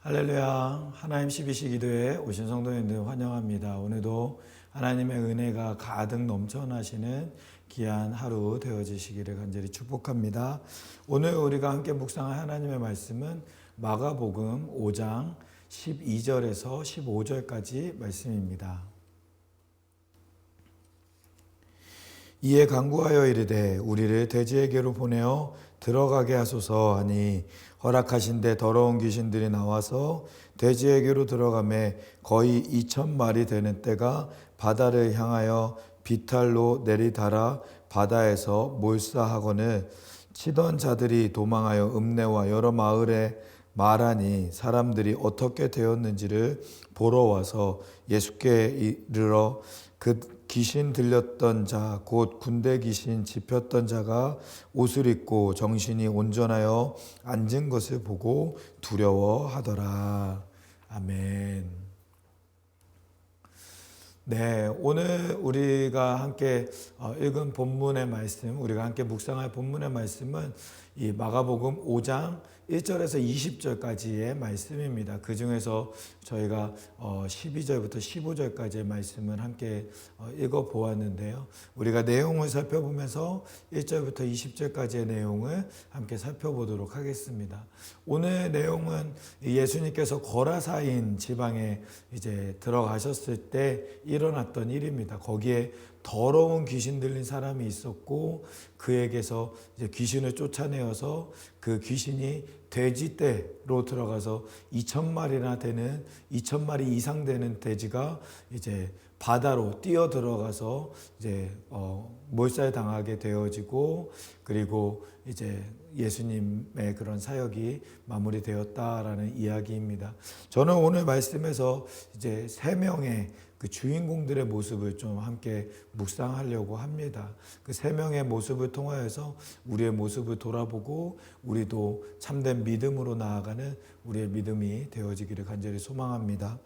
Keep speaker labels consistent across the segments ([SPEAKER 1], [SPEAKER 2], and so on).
[SPEAKER 1] 할렐루야. 하나님 12시 기도에 오신 성도님들 환영합니다. 오늘도 하나님의 은혜가 가득 넘쳐나시는 귀한 하루 되어지시기를 간절히 축복합니다. 오늘 우리가 함께 묵상할 하나님의 말씀은 마가복음 5장 12절에서 15절까지 말씀입니다. 이에 간구하여 이르되 우리를 돼지에게로 보내어 들어가게 하소서 하니 허락하신데 더러운 귀신들이 나와서 돼지에게로 들어가매 거의 2,000마리 되는 떼가 바다를 향하여 비탈로 내리달아 바다에서 몰사하거늘 치던 자들이 도망하여 읍내와 여러 마을에 말하니 사람들이 어떻게 되었는지를 보러 와서 예수께 이르러 그 귀신 들렸던 자, 곧 군대 귀신 집혔던 자가 옷을 입고 정신이 온전하여 앉은 것을 보고 두려워하더라. 아멘. 네, 오늘 우리가 함께 읽은 본문의 말씀, 우리가 함께 묵상할 본문의 말씀은 이 마가복음 5장 1절에서 20절까지의 말씀입니다. 그 중에서 저희가 12절부터 15절까지의 말씀을 함께 읽어보았는데요. 우리가 내용을 살펴보면서 1절부터 20절까지의 내용을 함께 살펴보도록 하겠습니다. 오늘 내용은 예수님께서 거라사인 지방에 이제 들어가셨을 때 일어났던 일입니다. 거기에 더러운 귀신 들린 사람이 있었고 그에게서 이제 귀신을 쫓아내어서 그 귀신이 돼지떼로 들어가서 2,000마리 이상 되는 돼지가 이제 바다로 뛰어 들어가서 이제 몰살 당하게 되어지고 그리고 이제 예수님의 그런 사역이 마무리되었다라는 이야기입니다. 저는 오늘 말씀에서 이제 3명의 그 주인공들의 모습을 좀 함께 묵상하려고 합니다. 그 3명의 모습을 통하여서 우리의 모습을 돌아보고 우리도 참된 믿음으로 나아가는 우리의 믿음이 되어지기를 간절히 소망합니다.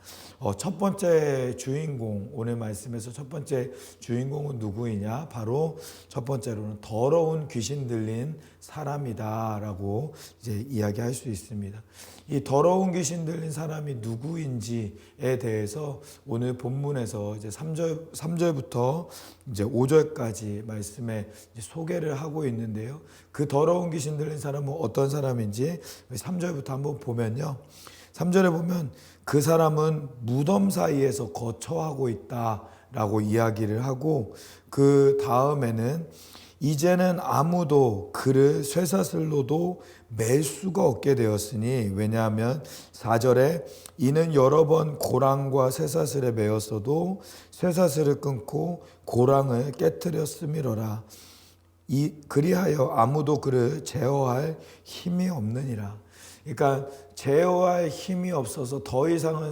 [SPEAKER 1] 첫 번째 주인공, 오늘 말씀에서 첫 번째 주인공은 누구이냐? 바로 첫 번째로는 더러운 귀신 들린 사람이다라고 이제 이야기할 수 있습니다. 이 더러운 귀신 들린 사람이 누구인지에 대해서 오늘 본문에서 이제 3절부터 이제 5절까지 말씀에 소개를 하고 있는데요. 그 더러운 귀신 들린 사람은 어떤 사람인지 3절부터 한번 보면요. 3절에 보면 그 사람은 무덤 사이에서 거처하고 있다라고 이야기를 하고 그 다음에는 이제는 아무도 그를 쇠사슬로도 맬 수가 없게 되었으니 왜냐하면 4절에 이는 여러 번 고랑과 쇠사슬에 매었어도 쇠사슬을 끊고 고랑을 깨뜨렸음이로라. 그리하여 아무도 그를 제어할 힘이 없느니라. 그러니까 제어할 힘이 없어서 더 이상은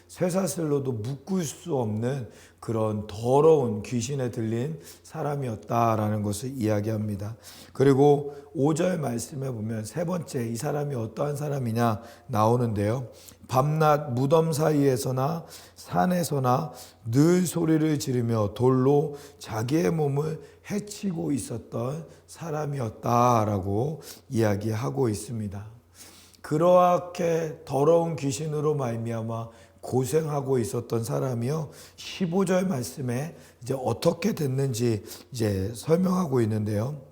[SPEAKER 1] 쇠사슬로도 묶을 수 없는 그런 더러운 귀신에 들린 사람이었다라는 것을 이야기합니다. 그리고 5절 말씀에 보면 세 번째 이 사람이 어떠한 사람이냐 나오는데요. 밤낮 무덤 사이에서나 산에서나 늘 소리를 지르며 돌로 자기의 몸을 해치고 있었던 사람이었다라고 이야기하고 있습니다. 그렇게 더러운 귀신으로 말미암아 고생하고 있었던 사람이요. 15절 말씀에 이제 어떻게 됐는지 이제 설명하고 있는데요.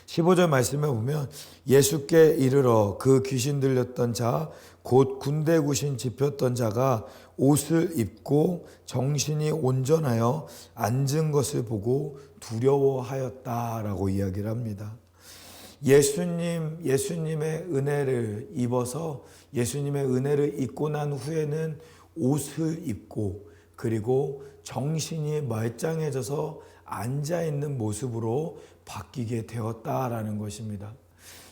[SPEAKER 1] 15절 말씀에 보면 예수께 이르러 그 귀신 들렸던 자, 곧 군대 귀신 집혔던 자가 옷을 입고 정신이 온전하여 앉은 것을 보고 두려워하였다라고 이야기를 합니다. 예수님의 은혜를 입어서 예수님의 은혜를 입고 난 후에는 옷을 입고 그리고 정신이 말짱해져서 앉아있는 모습으로 바뀌게 되었다라는 것입니다.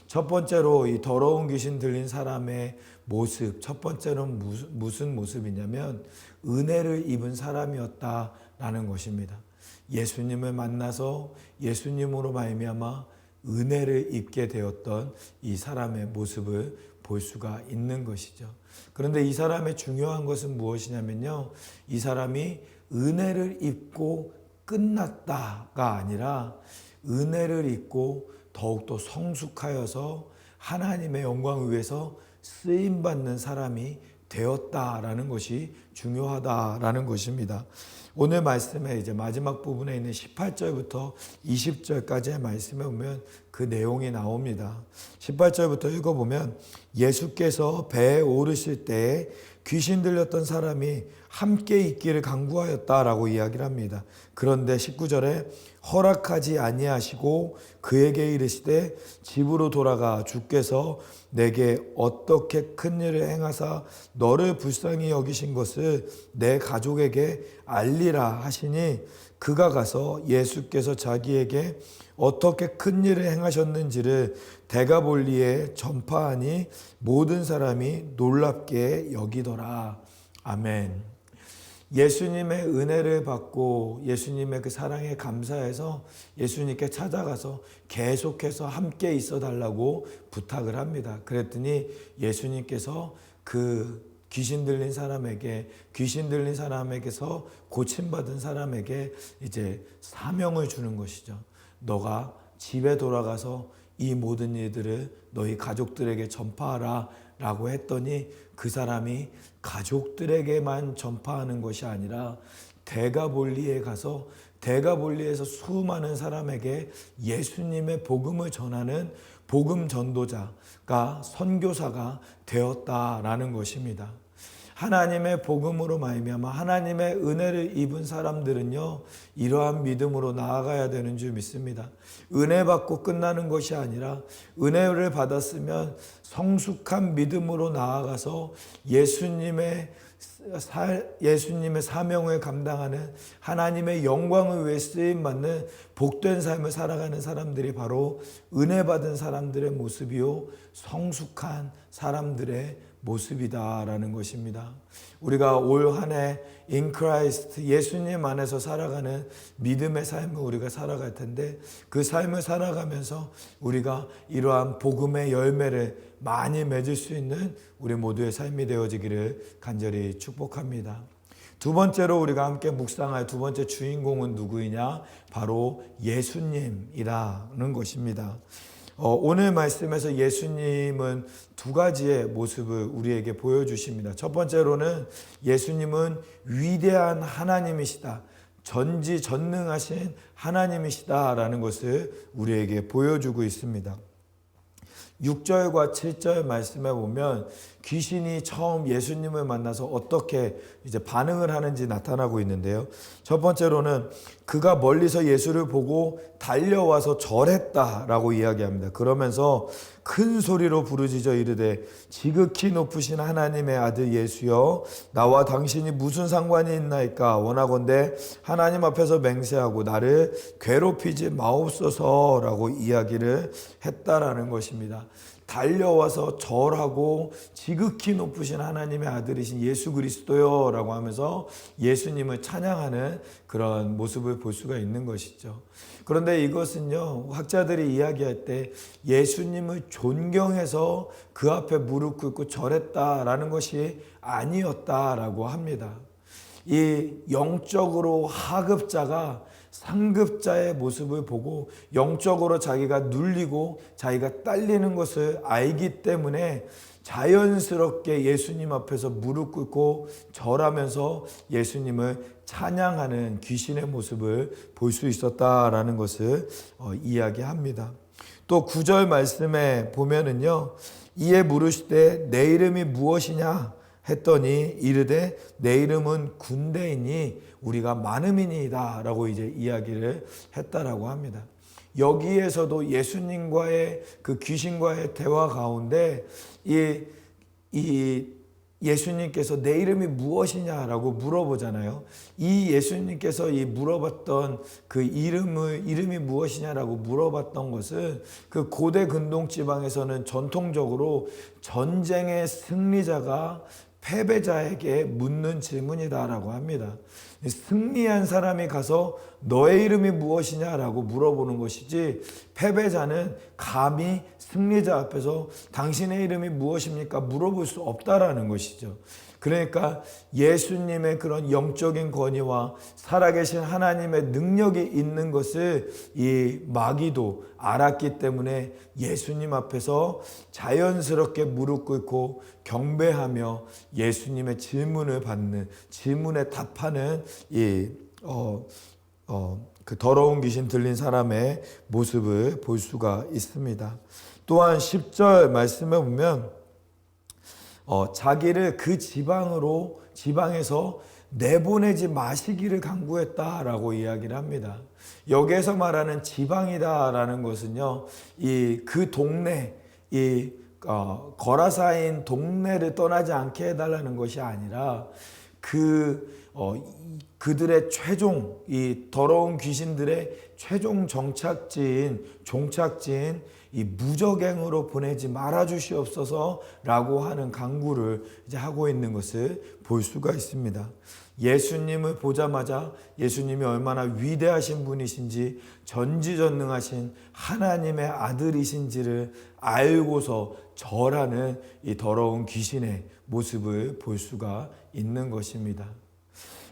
[SPEAKER 1] 첫 번째로 이 더러운 귀신 들린 사람의 모습, 첫 번째는 무슨 모습이냐면 은혜를 입은 사람이었다라는 것입니다. 예수님을 만나서 예수님으로 말미암아 은혜를 입게 되었던 이 사람의 모습을 볼 수가 있는 것이죠. 그런데 이 사람의 중요한 것은 무엇이냐면요. 이 사람이 은혜를 입고 끝났다가 아니라 은혜를 입고 더욱더 성숙하여서 하나님의 영광을 위해서 쓰임받는 사람이 되었다라는 것이 중요하다라는 것입니다. 오늘 말씀의 이제 마지막 부분에 있는 18절부터 20절까지의 말씀에 보면 그 내용이 나옵니다. 18절부터 읽어보면 예수께서 배에 오르실 때에 귀신 들렸던 사람이 함께 있기를 간구하였다라고 이야기를 합니다. 그런데 19절에 허락하지 아니하시고 그에게 이르시되 집으로 돌아가 주께서 내게 어떻게 큰 일을 행하사 너를 불쌍히 여기신 것을 내 가족에게 알리라 하시니 그가 가서 예수께서 자기에게 어떻게 큰 일을 행하셨는지를 데가볼리에 전파하니 모든 사람이 놀랍게 여기더라. 아멘. 예수님의 은혜를 받고 예수님의 그 사랑에 감사해서 예수님께 찾아가서 계속해서 함께 있어 달라고 부탁을 합니다. 그랬더니 예수님께서 그 귀신 들린 사람에게서 고침받은 사람에게 이제 사명을 주는 것이죠. 너가 집에 돌아가서 이 모든 일들을 너희 가족들에게 전파하라 라고 했더니 그 사람이 가족들에게만 전파하는 것이 아니라 데가볼리에 가서 데가볼리에서 수많은 사람에게 예수님의 복음을 전하는 복음 전도자가 선교사가 되었다라는 것입니다. 하나님의 복음으로 말미암아 하나님의 은혜를 입은 사람들은요, 이러한 믿음으로 나아가야 되는 줄 믿습니다. 은혜 받고 끝나는 것이 아니라 은혜를 받았으면 성숙한 믿음으로 나아가서 예수님의 사명을 감당하는 하나님의 영광을 위해 쓰임받는 복된 삶을 살아가는 사람들이 바로 은혜 받은 사람들의 모습이요, 성숙한 사람들의 모습이다라는 것입니다. 우리가 올 한 해 in Christ 예수님 안에서 살아가는 믿음의 삶을 우리가 살아갈 텐데 그 삶을 살아가면서 우리가 이러한 복음의 열매를 많이 맺을 수 있는 우리 모두의 삶이 되어지기를 간절히 축복합니다. 두 번째로 우리가 함께 묵상할 두 번째 주인공은 누구이냐? 바로 예수님이라는 것입니다. 오늘 말씀에서 예수님은 두 가지의 모습을 우리에게 보여주십니다. 첫 번째로는 예수님은 위대한 하나님이시다, 전지전능하신 하나님이시다라는 것을 우리에게 보여주고 있습니다. 6절과 7절 말씀에 보면 귀신이 처음 예수님을 만나서 어떻게 이제 반응을 하는지 나타나고 있는데요. 첫 번째로는 그가 멀리서 예수를 보고 달려와서 절했다라고 이야기합니다. 그러면서 큰 소리로 부르짖어 이르되 지극히 높으신 하나님의 아들 예수여, 나와 당신이 무슨 상관이 있나이까? 원하건대 하나님 앞에서 맹세하고 나를 괴롭히지 마옵소서라고 이야기를 했다라는 것입니다. 달려와서 절하고 지극히 높으신 하나님의 아들이신 예수 그리스도요 라고 하면서 예수님을 찬양하는 그런 모습을 볼 수가 있는 것이죠. 그런데 이것은요, 학자들이 이야기할 때 예수님을 존경해서 그 앞에 무릎 꿇고 절했다라는 것이 아니었다라고 합니다. 이 영적으로 하급자가 상급자의 모습을 보고 영적으로 자기가 눌리고 자기가 딸리는 것을 알기 때문에 자연스럽게 예수님 앞에서 무릎 꿇고 절하면서 예수님을 찬양하는 귀신의 모습을 볼 수 있었다라는 것을 이야기합니다. 또 9절 말씀에 보면은요, 이에 물으시되 내 이름이 무엇이냐 했더니 이르되 내 이름은 군대이니 우리가 많음이니이다 라고 이제 이야기를 했다라고 합니다. 여기에서도 예수님과의 그 귀신과의 대화 가운데 이 예수님께서 내 이름이 무엇이냐라고 물어보잖아요. 이 예수님께서 이 물어봤던 그 이름이 무엇이냐라고 물어봤던 것은 그 고대 근동 지방에서는 전통적으로 전쟁의 승리자가 패배자에게 묻는 질문이다라고 합니다. 승리한 사람이 가서 너의 이름이 무엇이냐라고 물어보는 것이지, 패배자는 감히 승리자 앞에서 당신의 이름이 무엇입니까? 물어볼 수 없다라는 것이죠. 그러니까 예수님의 그런 영적인 권위와 살아계신 하나님의 능력이 있는 것을 이 마귀도 알았기 때문에 예수님 앞에서 자연스럽게 무릎 꿇고 경배하며 예수님의 질문을 받는, 질문에 답하는 그 더러운 귀신 들린 사람의 모습을 볼 수가 있습니다. 또한 10절 말씀에 보면 자기를 그 지방에서 내보내지 마시기를 간구했다라고 이야기를 합니다. 여기에서 말하는 지방이다라는 것은요, 그 동네, 거라사인 동네를 떠나지 않게 해달라는 것이 아니라 그들의 최종, 이 더러운 귀신들의 최종 종착지인 이 무적행으로 보내지 말아 주시옵소서라고 하는 간구를 이제 하고 있는 것을 볼 수가 있습니다. 예수님을 보자마자 예수님이 얼마나 위대하신 분이신지, 전지전능하신 하나님의 아들이신지를 알고서 절하는 이 더러운 귀신의 모습을 볼 수가 있는 것입니다.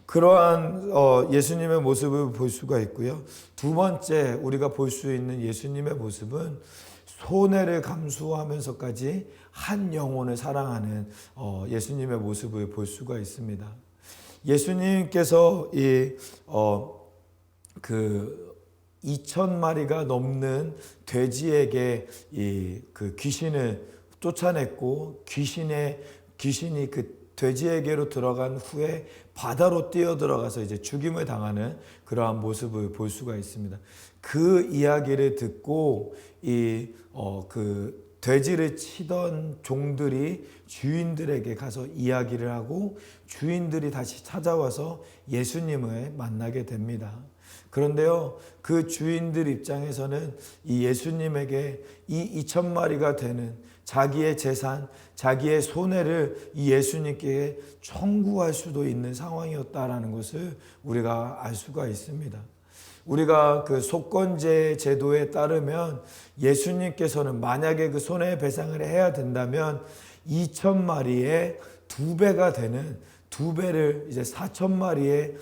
[SPEAKER 1] 그러한 예수님의 모습을 볼 수가 있고요. 두 번째 우리가 볼 수 있는 예수님의 모습은 손해를 감수하면서까지 한 영혼을 사랑하는 예수님의 모습을 볼 수가 있습니다. 예수님께서 2,000마리가 넘는 돼지에게 그 귀신을 쫓아냈고, 귀신이 그 돼지에게로 들어간 후에 바다로 뛰어들어가서 이제 죽임을 당하는 그러한 모습을 볼 수가 있습니다. 그 이야기를 듣고 그 돼지를 치던 종들이 주인들에게 가서 이야기를 하고, 주인들이 다시 찾아와서 예수님을 만나게 됩니다. 그런데요, 그 주인들 입장에서는 이 예수님에게 이 2,000마리가 되는 자기의 재산, 자기의 손해를 이 예수님께 청구할 수도 있는 상황이었다라는 것을 우리가 알 수가 있습니다. 우리가 그 속건제 제도에 따르면 예수님께서는 만약에 그 손해배상을 해야 된다면 2,000마리의 2배가 되는 2배를 이제 4,000마리의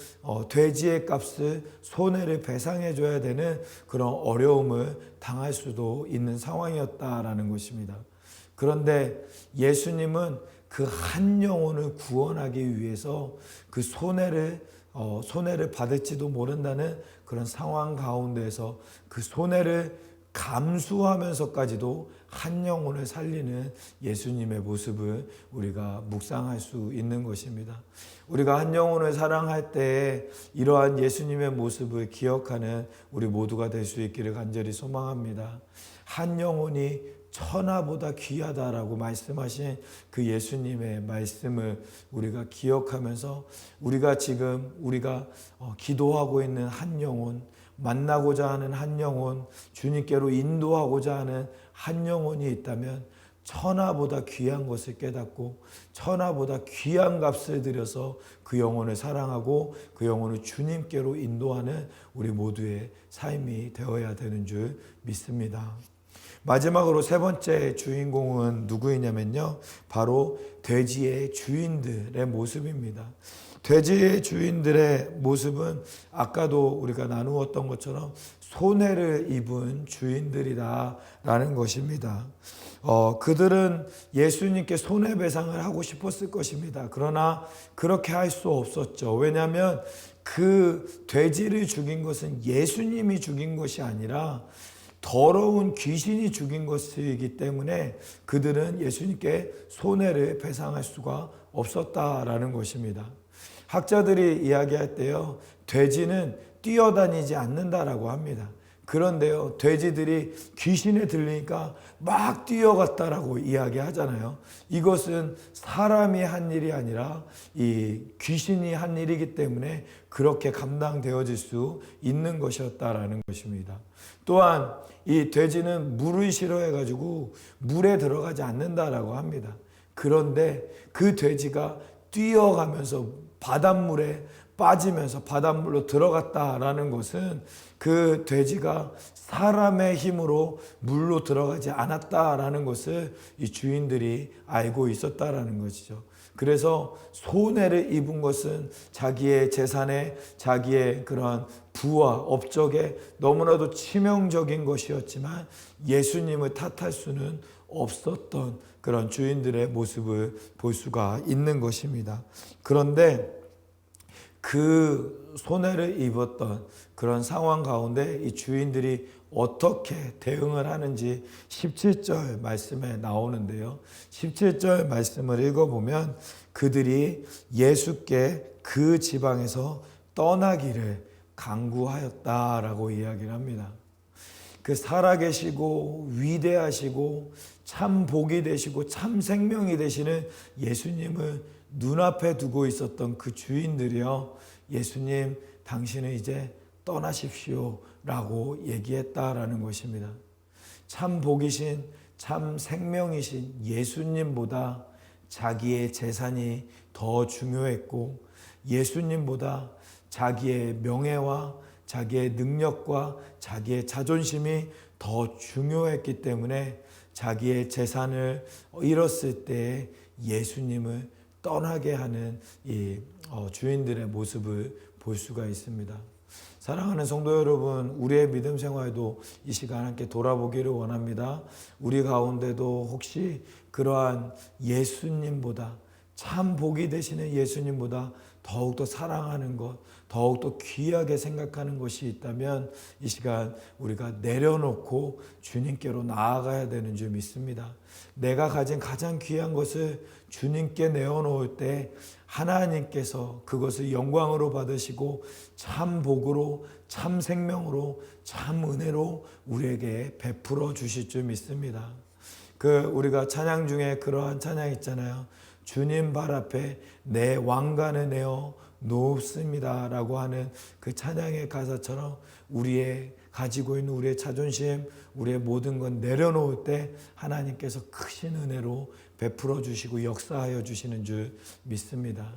[SPEAKER 1] 돼지의 값을 손해를 배상해 줘야 되는 그런 어려움을 당할 수도 있는 상황이었다라는 것입니다. 그런데 예수님은 그 한 영혼을 구원하기 위해서 그 손해를 받을지도 모른다는 그런 상황 가운데에서 그 손해를 감수하면서까지도 한 영혼을 살리는 예수님의 모습을 우리가 묵상할 수 있는 것입니다. 우리가 한 영혼을 사랑할 때 이러한 예수님의 모습을 기억하는 우리 모두가 될 수 있기를 간절히 소망합니다. 한 영혼이 천하보다 귀하다라고 말씀하신 그 예수님의 말씀을 우리가 기억하면서 우리가 기도하고 있는 한 영혼, 만나고자 하는 한 영혼, 주님께로 인도하고자 하는 한 영혼이 있다면 천하보다 귀한 것을 깨닫고 천하보다 귀한 값을 들여서 그 영혼을 사랑하고 그 영혼을 주님께로 인도하는 우리 모두의 삶이 되어야 되는 줄 믿습니다. 마지막으로 세 번째 주인공은 누구이냐면요, 바로 돼지의 주인들의 모습입니다. 돼지의 주인들의 모습은 아까도 우리가 나누었던 것처럼 손해를 입은 주인들이다라는 것입니다. 그들은 예수님께 손해배상을 하고 싶었을 것입니다. 그러나 그렇게 할 수 없었죠. 왜냐하면 그 돼지를 죽인 것은 예수님이 죽인 것이 아니라 더러운 귀신이 죽인 것이기 때문에 그들은 예수님께 손해를 배상할 수가 없었다라는 것입니다. 학자들이 이야기할 때요, 돼지는 뛰어다니지 않는다라고 합니다. 그런데요, 돼지들이 귀신에 들리니까 막 뛰어갔다라고 이야기하잖아요. 이것은 사람이 한 일이 아니라 이 귀신이 한 일이기 때문에 그렇게 감당되어질 수 있는 것이었다라는 것입니다. 또한 이 돼지는 물을 싫어해가지고 물에 들어가지 않는다라고 합니다. 그런데 그 돼지가 뛰어가면서 바닷물에 빠지면서 바닷물로 들어갔다라는 것은 그 돼지가 사람의 힘으로 물로 들어가지 않았다라는 것을 이 주인들이 알고 있었다라는 것이죠. 그래서 손해를 입은 것은 자기의 재산에, 자기의 그러한 부와 업적에 너무나도 치명적인 것이었지만 예수님을 탓할 수는 없었던 그런 주인들의 모습을 볼 수가 있는 것입니다. 그런데 그 손해를 입었던 그런 상황 가운데 이 주인들이 어떻게 대응을 하는지 17절 말씀에 나오는데요. 17절 말씀을 읽어보면 그들이 예수께 그 지방에서 떠나기를 강구하였다라고 이야기를 합니다. 그 살아계시고 위대하시고 참 복이 되시고 참 생명이 되시는 예수님을 눈앞에 두고 있었던 그 주인들이요, 예수님 당신은 이제 떠나십시오 라고 얘기했다라는 것입니다. 참 복이신 참 생명이신 예수님보다 자기의 재산이 더 중요했고, 예수님보다 자기의 명예와 자기의 능력과 자기의 자존심이 더 중요했기 때문에 자기의 재산을 잃었을 때 예수님을 떠나게 하는 이 주인들의 모습을 볼 수가 있습니다. 사랑하는 성도 여러분, 우리의 믿음 생활도 이 시간 함께 돌아보기를 원합니다. 우리 가운데도 혹시 그러한 예수님보다, 참 복이 되시는 예수님보다 더욱더 사랑하는 것, 더욱더 귀하게 생각하는 것이 있다면 이 시간 우리가 내려놓고 주님께로 나아가야 되는 줄 믿습니다. 내가 가진 가장 귀한 것을 주님께 내어놓을 때 하나님께서 그것을 영광으로 받으시고 참 복으로, 참 생명으로, 참 은혜로 우리에게 베풀어 주실 줄 믿습니다. 우리가 찬양 중에 그러한 찬양 있잖아요. 주님 발 앞에 내 왕관을 내어 놓습니다 라고 하는 그 찬양의 가사처럼 우리의 가지고 있는 우리의 자존심, 우리의 모든 건 내려놓을 때 하나님께서 크신 은혜로 베풀어 주시고 역사하여 주시는 줄 믿습니다.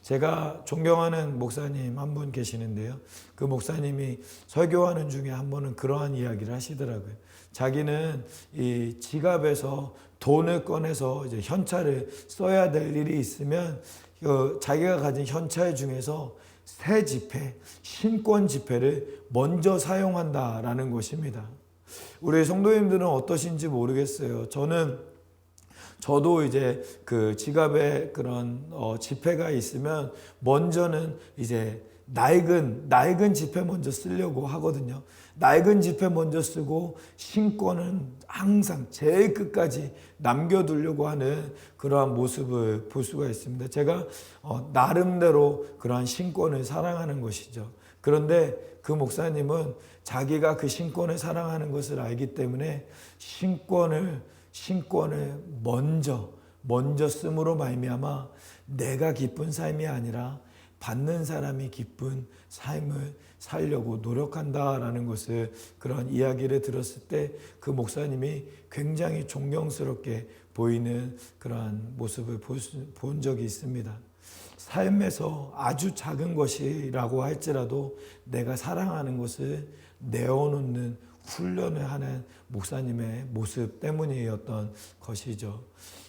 [SPEAKER 1] 제가 존경하는 목사님 한 분 계시는데요. 그 목사님이 설교하는 중에 한 번은 그러한 이야기를 하시더라고요. 자기는 이 지갑에서 돈을 꺼내서 이제 현찰을 써야 될 일이 있으면 자기가 가진 현찰 중에서 새 지폐, 신권 지폐를 먼저 사용한다라는 것입니다. 우리 성도님들은 어떠신지 모르겠어요. 저도 이제 그 지갑에 그런 지폐가 있으면 먼저는 이제 낡은 지폐 먼저 쓰려고 하거든요. 낡은 지폐 먼저 쓰고 신권은 항상 제일 끝까지 남겨두려고 하는 그러한 모습을 볼 수가 있습니다. 제가 나름대로 그러한 신권을 사랑하는 것이죠. 그런데 그 목사님은 자기가 그 신권을 사랑하는 것을 알기 때문에 신권을 먼저 씀으로 말미암아 내가 기쁜 삶이 아니라 받는 사람이 기쁜 삶을 살려고 노력한다라는 것을, 그런 이야기를 들었을 때 그 목사님이 굉장히 존경스럽게 보이는 그러한 모습을 본 적이 있습니다. 삶에서 아주 작은 것이라고 할지라도 내가 사랑하는 것을 내어놓는 훈련을 하는 목사님의 모습 때문이었던 것이죠.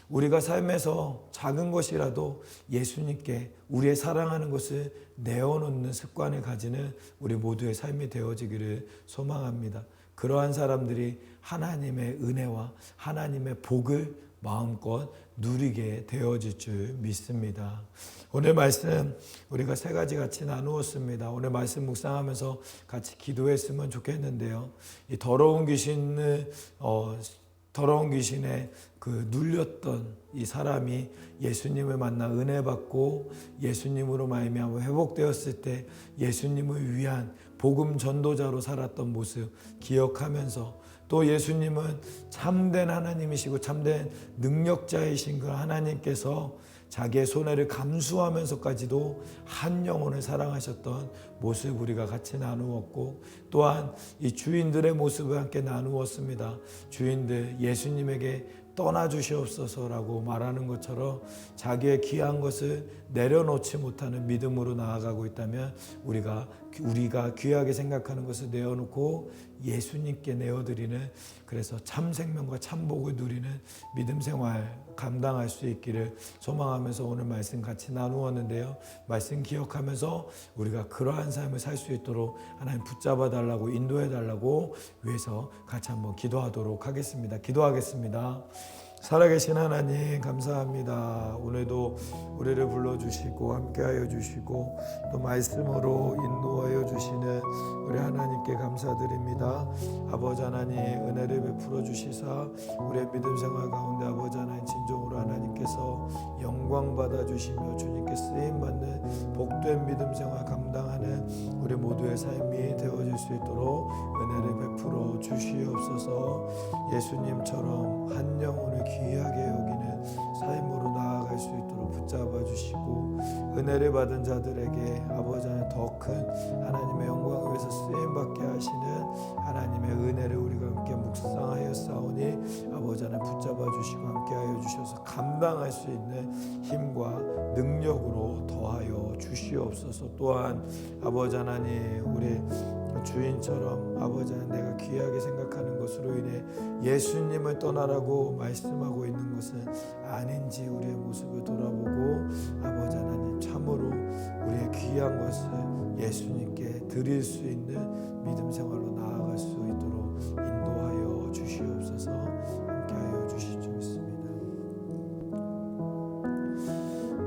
[SPEAKER 1] 우리가 삶에서 작은 것이라도 예수님께 우리의 사랑하는 것을 내어놓는 습관을 가지는 우리 모두의 삶이 되어지기를 소망합니다. 그러한 사람들이 하나님의 은혜와 하나님의 복을 마음껏 누리게 되어질 줄 믿습니다. 오늘 말씀 우리가 세 가지 같이 나누었습니다. 오늘 말씀 묵상하면서 같이 기도했으면 좋겠는데요. 이 더러운 귀신의 그 눌렸던 이 사람이 예수님을 만나 은혜 받고 예수님으로 말미암아 회복되었을 때 예수님을 위한 복음 전도자로 살았던 모습 기억하면서, 또 예수님은 참된 하나님이시고 참된 능력자이신 그 하나님께서 자기의 손해를 감수하면서까지도 한 영혼을 사랑하셨던 모습 우리가 같이 나누었고, 또한 이 주인들의 모습을 함께 나누었습니다. 주인들, 예수님에게 떠나 주시옵소서라고 말하는 것처럼 자기의 귀한 것을 내려놓지 못하는 믿음으로 나아가고 있다면 우리가 귀하게 생각하는 것을 내어놓고 예수님께 내어드리는, 그래서 참 생명과 참 복을 누리는 믿음 생활 감당할 수 있기를 소망하면서 오늘 말씀 같이 나누었는데요. 말씀 기억하면서 우리가 그러한 삶을 살 수 있도록 하나님 붙잡아 달라고, 인도해 달라고 위해서 같이 한번 기도하도록 하겠습니다. 기도하겠습니다. 살아계신 하나님 감사합니다. 오늘도 우리를 불러주시고 함께하여 주시고 또 말씀으로 인도하여 주시는 우리 하나님께 감사드립니다. 아버지 하나님 은혜를 베풀어 주시사 우리의 믿음 생활 가운데 아버지 하나님 진정으로 하나님께서 영광 받아 주시며 주님께 쓰임받는 복된 믿음 생활 감당하는 우리 모두의 삶이 되어질 수 있도록 은혜를 베풀어 주시옵소서. 예수님처럼 한 영혼을 귀하게 여기는 삶으로 나아갈 수 있도록 붙잡아 주시고 은혜를 받은 자들에게 아버지 하나님 더 큰 하나님의 영광을 위해서 쓰임받게 하시는 하나님의 은혜를 우리가 함께 묵상하여 싸우니 아버지 하나님 붙잡아 주시고 함께하여 주셔서 감당할 수 있는 힘과 능력으로 더하여 주시옵소서. 또한 아버지 하나님 우리 주인처럼 아버지 하나님 내가 귀하게 생각하는 것으로 인해 예수님을 떠나라고 말씀하고 있는 것은 아닌지 우리의 모습을 돌아보고 아버지 하나님 참으로 우리의 귀한 것을 예수님께 드릴 수 있는 믿음 생활로 나아갈 수 있도록 인도하여 주시옵소서. 함께하여 주실 줄 믿습니다.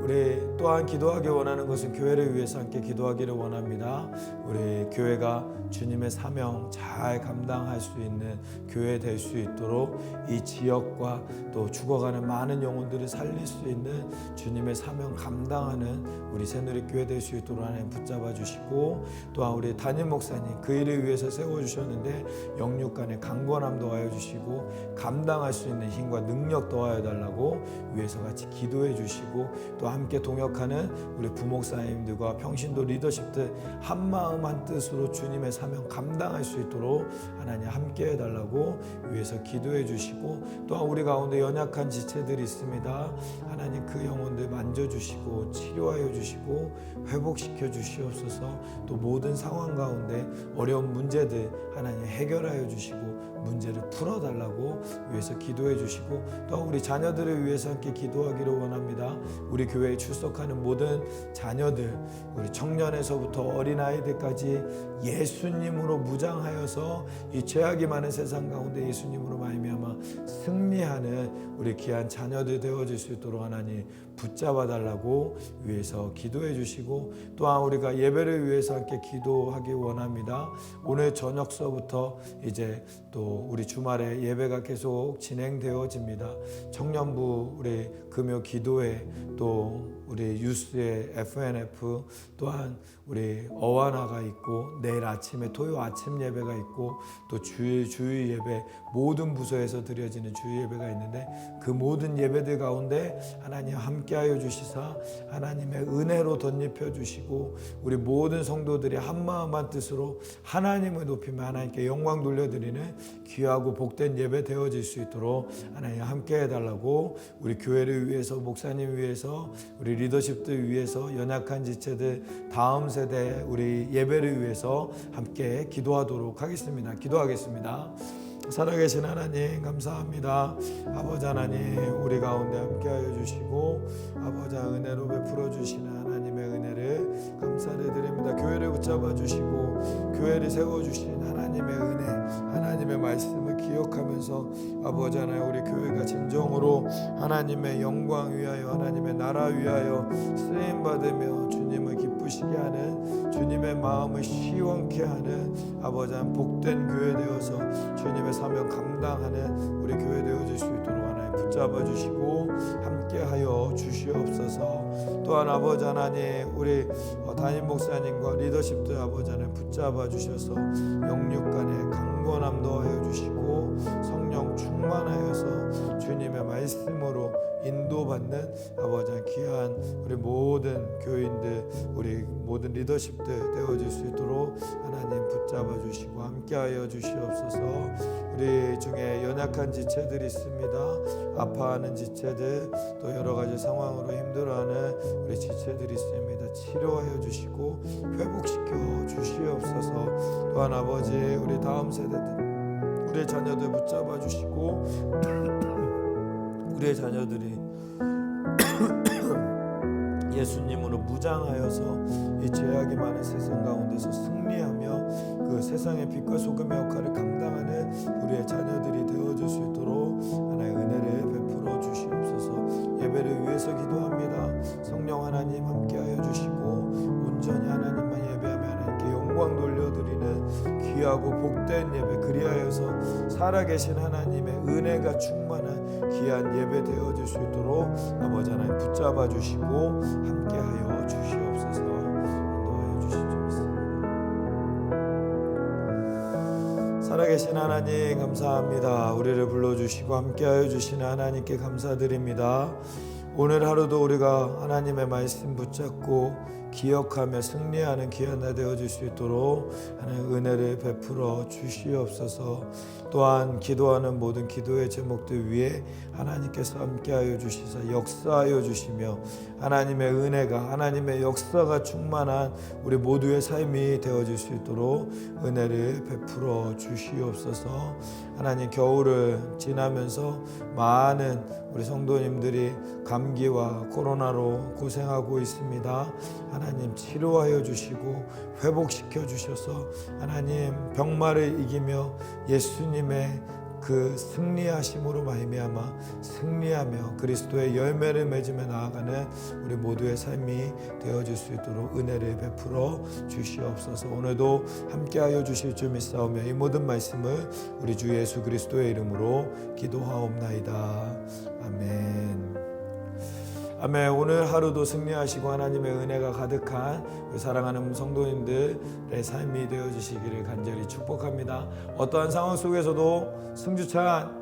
[SPEAKER 1] 우리 또한 기도하기 원하는 것은 교회를 위해서 함께 기도하기를 원합니다. 우리 교회가 주님의 사명 잘 감당할 수 있는 교회 될 수 있도록 이 지역과 또 죽어가는 많은 영혼들을 살릴 수 있는 주님의 사명 감당하는 우리 새누리교회 될 수 있도록 하나님 붙잡아 주시고 또한 우리 담임 목사님 그 일을 위해서 세워주셨는데 영육간의 강건함 더하여 주시고 감당할 수 있는 힘과 능력 더하여 달라고 위해서 같이 기도해 주시고 또 함께 동역하는 우리 부목사님들과 평신도 리더십들 한마음 한뜻으로 주님의 사명 감당할 수 있도록 하나님 함께 해달라고 위해서 기도해 주시고 또한 우리 가운데 연약한 지체들이 있습니다. 하나님 그 영혼들 만져주시고 치료하여 주시고 회복시켜 주시옵소서. 또 모든 상황 가운데 어려운 문제들 하나님 해결하여 주시고 문제를 풀어달라고 위해서 기도해 주시고 또한 우리 자녀들을 위해서 함께 기도하기를 원합니다. 우리 교회에 출석하는 모든 자녀들 우리 청년에서부터 어린아이들까지 예수님으로 무장하여서 이 죄악이 많은 세상 가운데 예수님으로 말미암아 승리하는 우리 귀한 자녀들 되어질 수 있도록 하나님 붙잡아 달라고 위해서 기도해 주시고 또한 우리가 예배를 위해서 함께 기도하기 원합니다. 오늘 저녁서부터 이제 또 우리 주말에 예배가 계속 진행되어집니다. 청년부 우리 금요 기도회 또 우리 유스의 FNF 또한 우리 어와나가 있고 내일 아침에 토요 아침 예배가 있고 또 주일 예배 모든 부서에서 드려지는 주일 예배가 있는데 그 모든 예배들 가운데 하나님 함께하여 주시사 하나님의 은혜로 덧입혀 주시고 우리 모든 성도들이 한마음 한뜻으로 하나님을 높이며 하나님께 영광 돌려드리는 귀하고 복된 예배 되어질 수 있도록 하나님 함께 해달라고 우리 교회를 위해서 목사님 위해서 우리 리더십들 위해서 연약한 지체들 다음 세대 우리 예배를 위해서 함께 기도하도록 하겠습니다. 기도하겠습니다. 살아계신 하나님 감사합니다. 아버지 하나님 우리 가운데 함께하여 주시고 아버지 은혜로 베풀어 주시는 하나님의 은혜를 감사를 드립니다. 교회를 붙잡아 주시고 교회를 세워주신 하나님의 은혜 하나님의 말씀을 기억하면서 아버지 하나님 우리 교회가 진정으로 하나님의 영광 위하여 하나님의 나라 위하여 쓰임받으며 주님을 기쁘시게 하는 주님의 마음을 시원케 하는 아버지 하나님 복된 교회 되어서 주님의 사명 감당하는 우리 교회 되어질 수 있도록 하나님 붙잡아 주시고 함께하여 주시옵소서. 또한 아버지 하나님 우리 담임 목사님과 리더십들 아버지 하나님 붙잡아 주셔서 영육간의 강건함 더하여 주시고 성령 충만하여서 주님의 하나님의 말씀으로 인도받는 아버지 귀한 우리 모든 교인들, 우리 모든 리더십들 되어질 수 있도록 하나님 붙잡아 주시고 함께하여 주시옵소서. 우리 중에 연약한 지체들이 있습니다. 아파하는 지체들, 또 여러 가지 상황으로 힘들어하는 우리 지체들이 있습니다. 치료하여 주시고 회복시켜 주시옵소서. 또한 아버지 우리 다음 세대들, 우리의 자녀들 붙잡아 주시고 우리의 자녀들이 예수님으로 무장하여서 이 죄악이 많은 세상 가운데서 승리하며 그 세상의 빛과 소금의 역할을 감당하는 우리의 자녀들이 되어줄 수 있도록 하나의 은혜를 베풀어 주시옵소서. 예배를 위해서 기도합니다. 성령 하나님 함께하여 주시고 온전히 하나님만 예배하며 하나님께 영광 돌려드리는 귀하고 복된 예배, 그리하여서 살아계신 하나님의 은혜가 충만한 귀한 예배 되어질 수 있도록 아버지 하나님 붙잡아 주시고 함께하여 주시옵소서. 인도하여 주시옵소서. 살아계신 하나님 감사합니다. 우리를 불러주시고 함께하여 주시는 하나님께 감사드립니다. 오늘 하루도 우리가 하나님의 말씀 붙잡고 기억하며 승리하는 귀한 날 되어질 수 있도록 하나님 은혜를 베풀어 주시옵소서. 또한 기도하는 모든 기도의 제목들 위에 하나님께서 함께하여 주시사 역사하여 주시며 하나님의 은혜가, 하나님의 역사가 충만한 우리 모두의 삶이 되어질 수 있도록 은혜를 베풀어 주시옵소서. 하나님, 겨울을 지나면서 많은 우리 성도님들이 감기와 코로나로 고생하고 있습니다. 하나님 치료하여 주시고 회복시켜 주셔서 하나님 병마를 이기며 예수님의 그 승리하심으로 말미암아 승리하며 그리스도의 열매를 맺으며 나아가는 우리 모두의 삶이 되어질 수 있도록 은혜를 베풀어 주시옵소서. 오늘도 함께하여 주실 줄 믿사오며 이 모든 말씀을 우리 주 예수 그리스도의 이름으로 기도하옵나이다. 아멘. 아멘. 오늘 하루도 승리하시고 하나님의 은혜가 가득한 우리 사랑하는 성도님들의 삶이 되어지시기를 간절히 축복합니다. 어떠한 상황 속에서도 승주찬